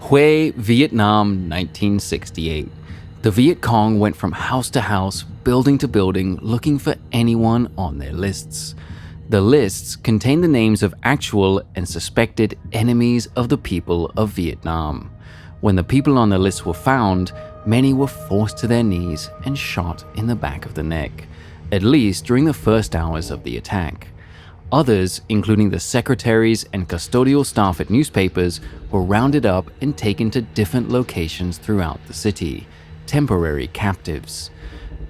Hue Vietnam 1968. The Viet Cong went from house to house, building to building, looking for anyone on their lists. The lists contained the names of actual and suspected enemies of the people of Vietnam. When the people on the list were found, many were forced to their knees and shot in the back of the neck, at least during the first hours of the attack. Others, including the secretaries and custodial staff at newspapers, were rounded up and taken to different locations throughout the city, temporary captives.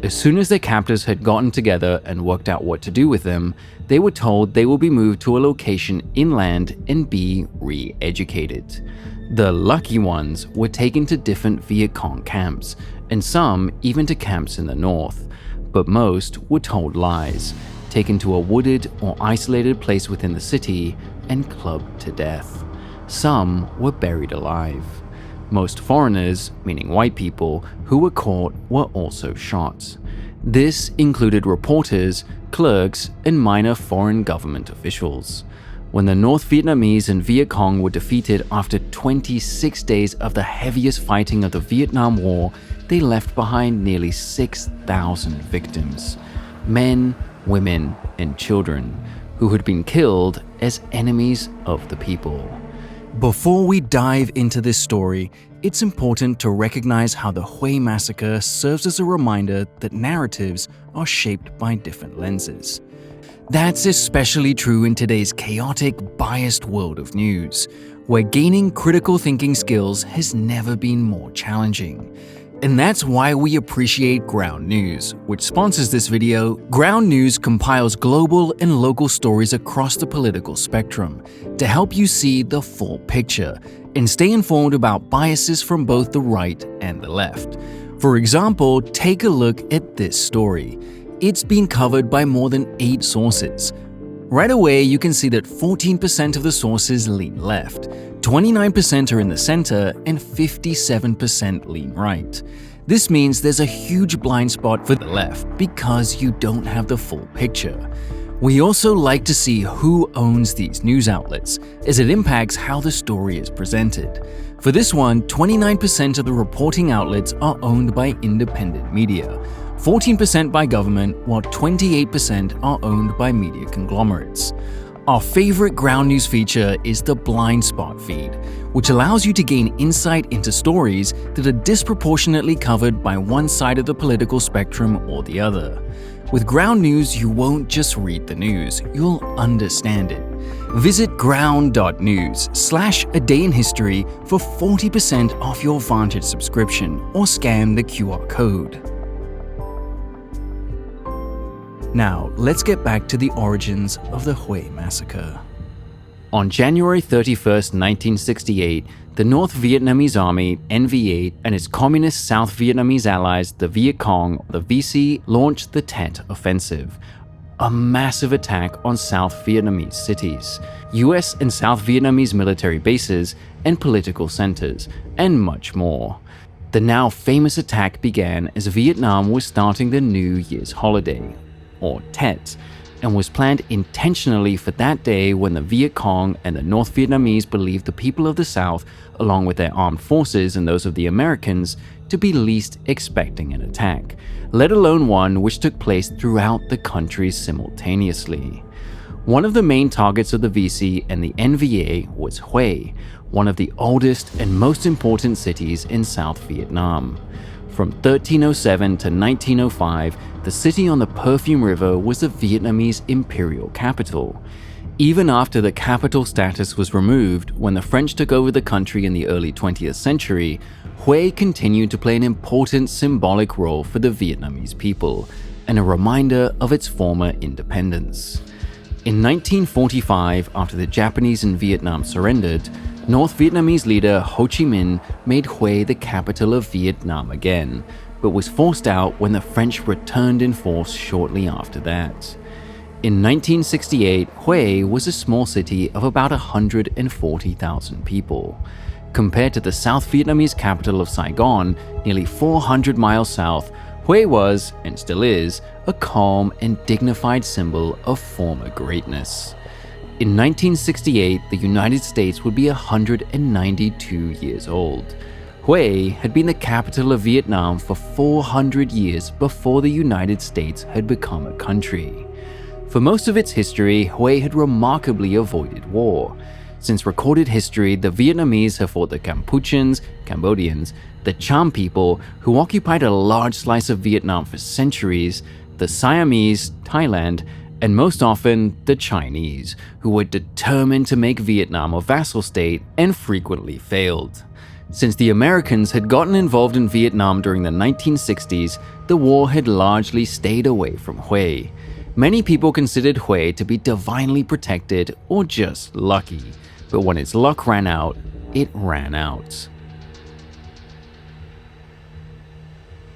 As soon as their captors had gotten together and worked out what to do with them, they were told they will be moved to a location inland and be re-educated. The lucky ones were taken to different Viet Cong camps, and some even to camps in the north, but most were told lies, taken to a wooded or isolated place within the city and clubbed to death. Some were buried alive. Most foreigners, meaning white people, who were caught were also shot. This included reporters, clerks, and minor foreign government officials. When the North Vietnamese and Viet Cong were defeated after 26 days of the heaviest fighting of the Vietnam War, they left behind nearly 6,000 victims. Men, women, and children who had been killed as enemies of the people. Before we dive into this story, it's important to recognize how the Hue Massacre serves as a reminder that narratives are shaped by different lenses. That's especially true in today's chaotic, biased world of news, where gaining critical thinking skills has never been more challenging. And that's why we appreciate Ground News, which sponsors this video. Ground News compiles global and local stories across the political spectrum to help you see the full picture and stay informed about biases from both the right and the left. For example, take a look at this story. It's been covered by more than 8 sources. Right away, you can see that 14% of the sources lean left, 29% are in the center, and 57% lean right. This means there's a huge blind spot for the left because you don't have the full picture. We also like to see who owns these news outlets, as it impacts how the story is presented. For this one, 29% of the reporting outlets are owned by independent media, 14% by government, while 28% are owned by media conglomerates. Our favorite Ground News feature is the blind spot feed, which allows you to gain insight into stories that are disproportionately covered by one side of the political spectrum or the other. With Ground News, you won't just read the news, you'll understand it. Visit ground.news/a-day-in-history for 40% off your Vantage subscription or scan the QR code. Now, let's get back to the origins of the Hue Massacre. On January 31st, 1968, the North Vietnamese Army, NVA, and its communist South Vietnamese allies, the Viet Cong, the VC, launched the Tet Offensive, a massive attack on South Vietnamese cities, US and South Vietnamese military bases, and political centers, and much more. The now famous attack began as Vietnam was starting the New Year's holiday, or Tet, and was planned intentionally for that day when the Viet Cong and the North Vietnamese believed the people of the South, along with their armed forces and those of the Americans, to be least expecting an attack, let alone one which took place throughout the country simultaneously. One of the main targets of the VC and the NVA was Hue, one of the oldest and most important cities in South Vietnam. From 1307 to 1905, the city on the Perfume River was the Vietnamese imperial capital. Even after the capital status was removed when the French took over the country in the early 20th century, Hue continued to play an important symbolic role for the Vietnamese people and a reminder of its former independence. In 1945, after the Japanese in Vietnam surrendered, North Vietnamese leader Ho Chi Minh made Hue the capital of Vietnam again, but was forced out when the French returned in force shortly after that. In 1968, Hue was a small city of about 140,000 people. Compared to the South Vietnamese capital of Saigon, nearly 400 miles south, Hue was, and still is, a calm and dignified symbol of former greatness. In 1968, the United States would be 192 years old. Hue had been the capital of Vietnam for 400 years before the United States had become a country. For most of its history, Hue had remarkably avoided war. Since recorded history, the Vietnamese have fought the Cambodians, the Cham people, who occupied a large slice of Vietnam for centuries, the Siamese, Thailand, and most often the Chinese, who were determined to make Vietnam a vassal state and frequently failed. Since the Americans had gotten involved in Vietnam during the 1960s, the war had largely stayed away from Hue. Many people considered Hue to be divinely protected or just lucky, but when its luck ran out, it ran out.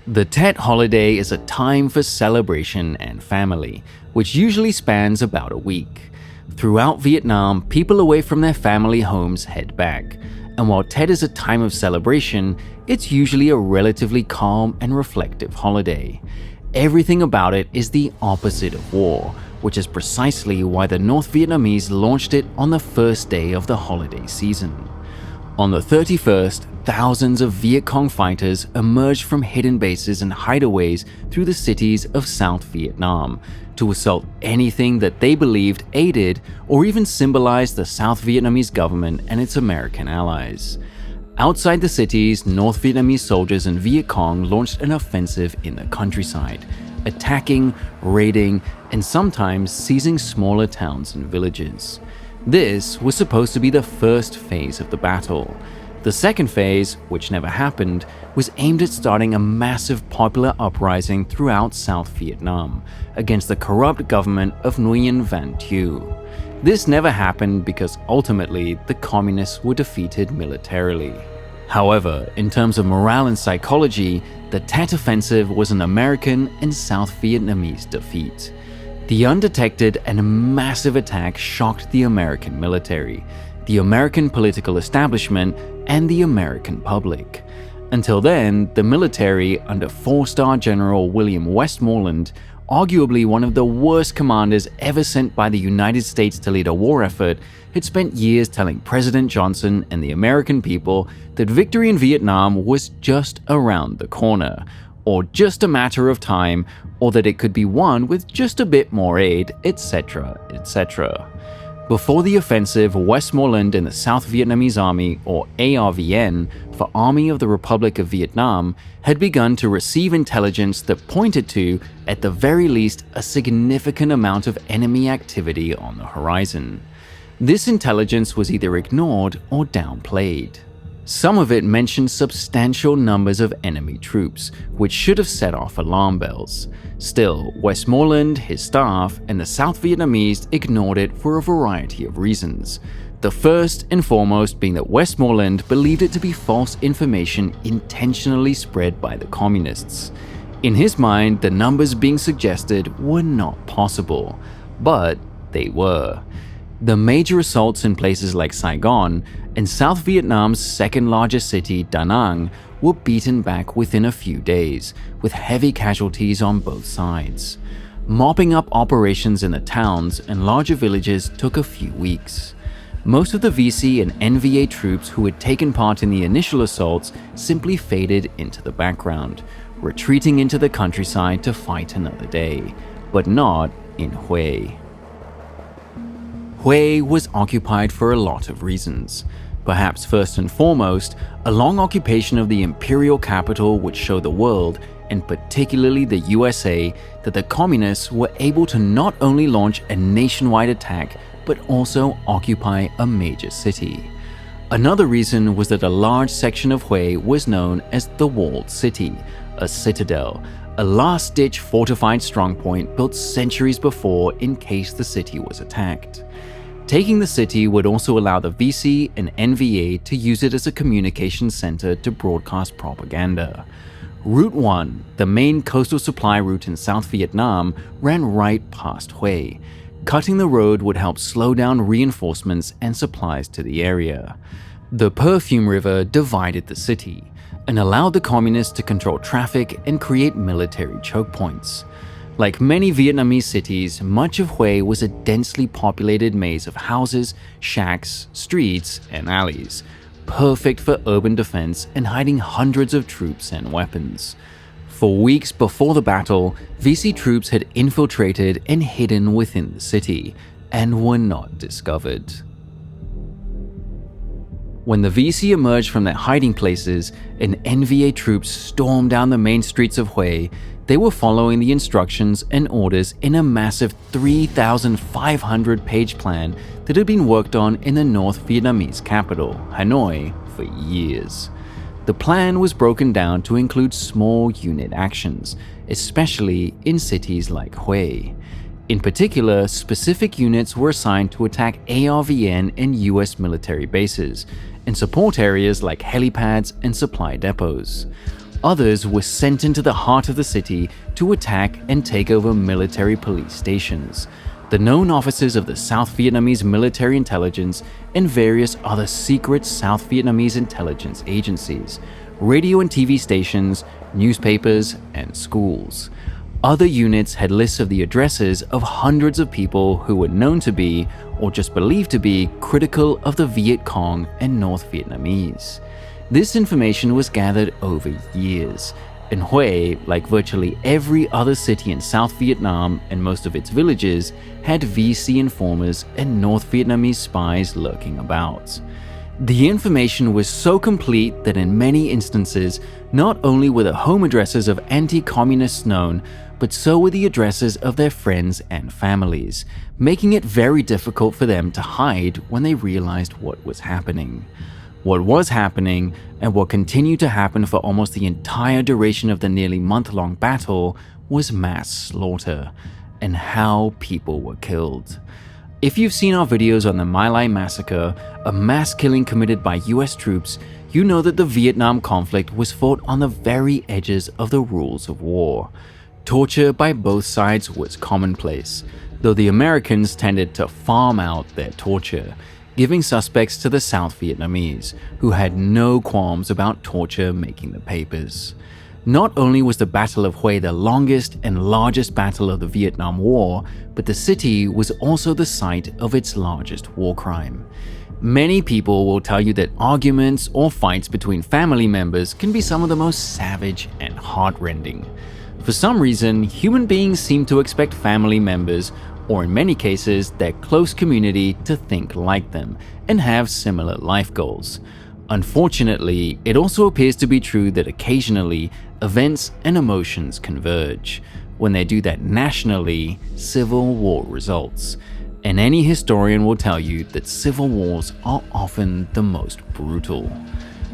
The Tet holiday is a time for celebration and family, which usually spans about a week. Throughout Vietnam, people away from their family homes head back, and while Tet is a time of celebration, it's usually a relatively calm and reflective holiday. Everything about it is the opposite of war, which is precisely why the North Vietnamese launched it on the first day of the holiday season. On the 31st, thousands of Viet Cong fighters emerged from hidden bases and hideaways through the cities of South Vietnam to assault anything that they believed aided or even symbolized the South Vietnamese government and its American allies. Outside the cities, North Vietnamese soldiers and Viet Cong launched an offensive in the countryside, attacking, raiding, and sometimes seizing smaller towns and villages. This was supposed to be the first phase of the battle. The second phase, which never happened, was aimed at starting a massive popular uprising throughout South Vietnam against the corrupt government of Nguyen Van Thieu. This never happened because ultimately the communists were defeated militarily. However, in terms of morale and psychology, the Tet Offensive was an American and South Vietnamese defeat. The undetected and massive attack shocked the American military, the American political establishment, and the American public. Until then, the military, under four-star General William Westmoreland, arguably one of the worst commanders ever sent by the United States to lead a war effort, had spent years telling President Johnson and the American people that victory in Vietnam was just around the corner, or just a matter of time, or that it could be won with just a bit more aid, etc., etc. Before the offensive, Westmoreland and the South Vietnamese Army, or ARVN, for Army of the Republic of Vietnam, had begun to receive intelligence that pointed to, at the very least, a significant amount of enemy activity on the horizon. This intelligence was either ignored or downplayed. Some of it mentioned substantial numbers of enemy troops, which should have set off alarm bells. Still, Westmoreland, his staff, and the South Vietnamese ignored it for a variety of reasons. The first and foremost being that Westmoreland believed it to be false information intentionally spread by the communists. In his mind, the numbers being suggested were not possible, but they were. The major assaults in places like Saigon and South Vietnam's second largest city, Da Nang, were beaten back within a few days, with heavy casualties on both sides. Mopping up operations in the towns and larger villages took a few weeks. Most of the VC and NVA troops who had taken part in the initial assaults simply faded into the background, retreating into the countryside to fight another day, but not in Hue. Hue was occupied for a lot of reasons. Perhaps first and foremost, a long occupation of the imperial capital would show the world, and particularly the USA, that the communists were able to not only launch a nationwide attack, but also occupy a major city. Another reason was that a large section of Hue was known as the Walled City, a citadel, a last-ditch fortified strongpoint built centuries before in case the city was attacked. Taking the city would also allow the VC and NVA to use it as a communication center to broadcast propaganda. Route 1, the main coastal supply route in South Vietnam, ran right past Hue. Cutting the road would help slow down reinforcements and supplies to the area. The Perfume River divided the city and allowed the communists to control traffic and create military choke points. Like many Vietnamese cities, much of Hue was a densely populated maze of houses, shacks, streets, and alleys, perfect for urban defense and hiding hundreds of troops and weapons. For weeks before the battle, VC troops had infiltrated and hidden within the city, and were not discovered. When the VC emerged from their hiding places and NVA troops stormed down the main streets of Hue, they were following the instructions and orders in a massive 3,500-page plan that had been worked on in the North Vietnamese capital, Hanoi, for years. The plan was broken down to include small unit actions, especially in cities like Hue. In particular, specific units were assigned to attack ARVN and US military bases, and support areas like helipads and supply depots. Others were sent into the heart of the city to attack and take over military police stations, the known offices of the South Vietnamese military intelligence, and various other secret South Vietnamese intelligence agencies, radio and TV stations, newspapers, and schools. Other units had lists of the addresses of hundreds of people who were known to be, or just believed to be, critical of the Viet Cong and North Vietnamese. This information was gathered over years, and Hue, like virtually every other city in South Vietnam and most of its villages, had VC informers and North Vietnamese spies lurking about. The information was so complete that in many instances, not only were the home addresses of anti-communists known, but so were the addresses of their friends and families, making it very difficult for them to hide when they realized what was happening. What was happening, and what continued to happen for almost the entire duration of the nearly month-long battle, was mass slaughter, and how people were killed. If you've seen our videos on the My Lai Massacre, a mass killing committed by US troops, you know that the Vietnam conflict was fought on the very edges of the rules of war. Torture by both sides was commonplace, though the Americans tended to farm out their torture, giving suspects to the South Vietnamese, who had no qualms about torture making the papers. Not only was the Battle of Hue the longest and largest battle of the Vietnam War, but the city was also the site of its largest war crime. Many people will tell you that arguments or fights between family members can be some of the most savage and heartrending. For some reason, human beings seem to expect family members, or in many cases, their close community, to think like them and have similar life goals. Unfortunately, it also appears to be true that occasionally, events and emotions converge. When they do that nationally, civil war results. And any historian will tell you that civil wars are often the most brutal.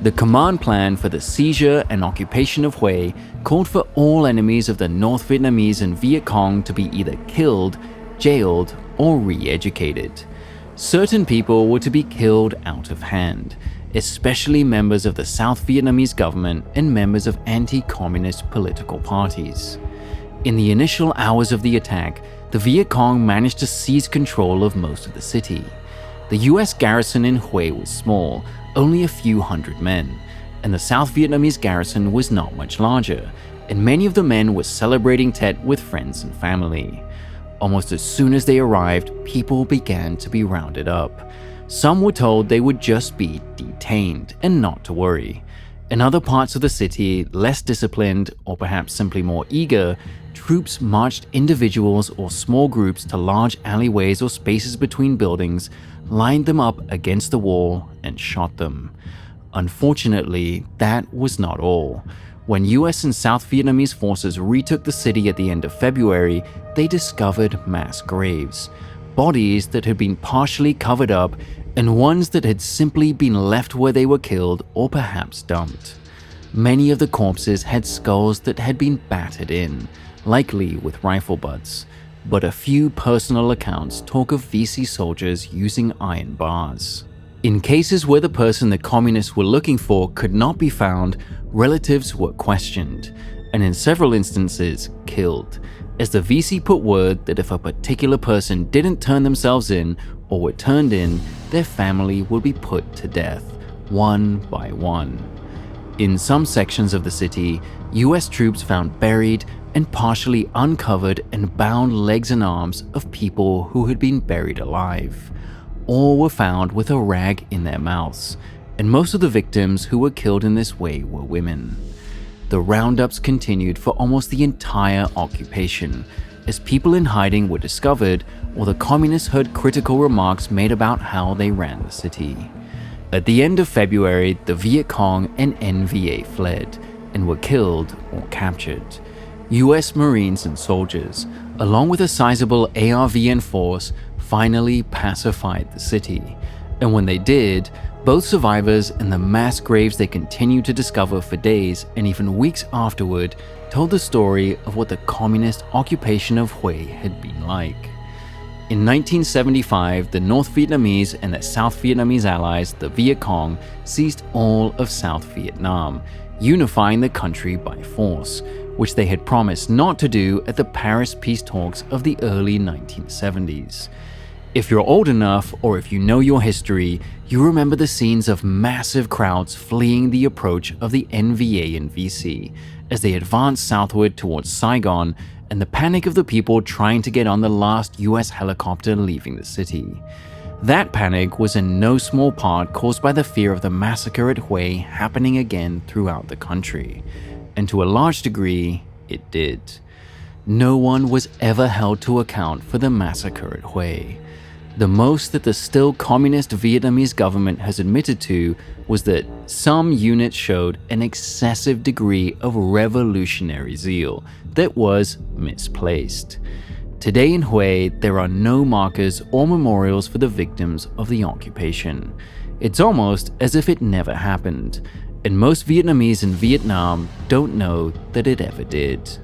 The command plan for the seizure and occupation of Hue called for all enemies of the North Vietnamese and Viet Cong to be either killed, jailed, or re-educated. Certain people were to be killed out of hand, especially members of the South Vietnamese government and members of anti-communist political parties. In the initial hours of the attack, the Viet Cong managed to seize control of most of the city. The US garrison in Hue was small, only a few hundred men, and the South Vietnamese garrison was not much larger, and many of the men were celebrating Tet with friends and family. Almost as soon as they arrived, people began to be rounded up. Some were told they would just be detained and not to worry. In other parts of the city, less disciplined or perhaps simply more eager, troops marched individuals or small groups to large alleyways or spaces between buildings, lined them up against the wall, and shot them. Unfortunately, that was not all. When US and South Vietnamese forces retook the city at the end of February, they discovered mass graves, bodies that had been partially covered up and ones that had simply been left where they were killed or perhaps dumped. Many of the corpses had skulls that had been battered in, likely with rifle butts, but a few personal accounts talk of VC soldiers using iron bars. In cases where the person the communists were looking for could not be found, relatives were questioned, and in several instances, killed, as the VC put word that if a particular person didn't turn themselves in or were turned in, their family would be put to death, one by one. In some sections of the city, US troops found buried, and partially uncovered and bound legs and arms of people who had been buried alive. All were found with a rag in their mouths, and most of the victims who were killed in this way were women. The roundups continued for almost the entire occupation, as people in hiding were discovered or the communists heard critical remarks made about how they ran the city. At the end of February, the Viet Cong and NVA fled and were killed or captured. US Marines and soldiers, along with a sizable ARVN force, finally pacified the city. And when they did, both survivors and the mass graves they continued to discover for days and even weeks afterward told the story of what the communist occupation of Hue had been like. In 1975, the North Vietnamese and their South Vietnamese allies, the Viet Cong, seized all of South Vietnam, unifying the country by force, which they had promised not to do at the Paris peace talks of the early 1970s. If you're old enough, or if you know your history, you remember the scenes of massive crowds fleeing the approach of the NVA and VC as they advanced southward towards Saigon, and the panic of the people trying to get on the last US helicopter leaving the city. That panic was in no small part caused by the fear of the massacre at Hue happening again throughout the country. And to a large degree, it did. No one was ever held to account for the massacre at Hue. The most that the still communist Vietnamese government has admitted to was that some units showed an excessive degree of revolutionary zeal that was misplaced. Today in Hue, there are no markers or memorials for the victims of the occupation. It's almost as if it never happened, and most Vietnamese in Vietnam don't know that it ever did.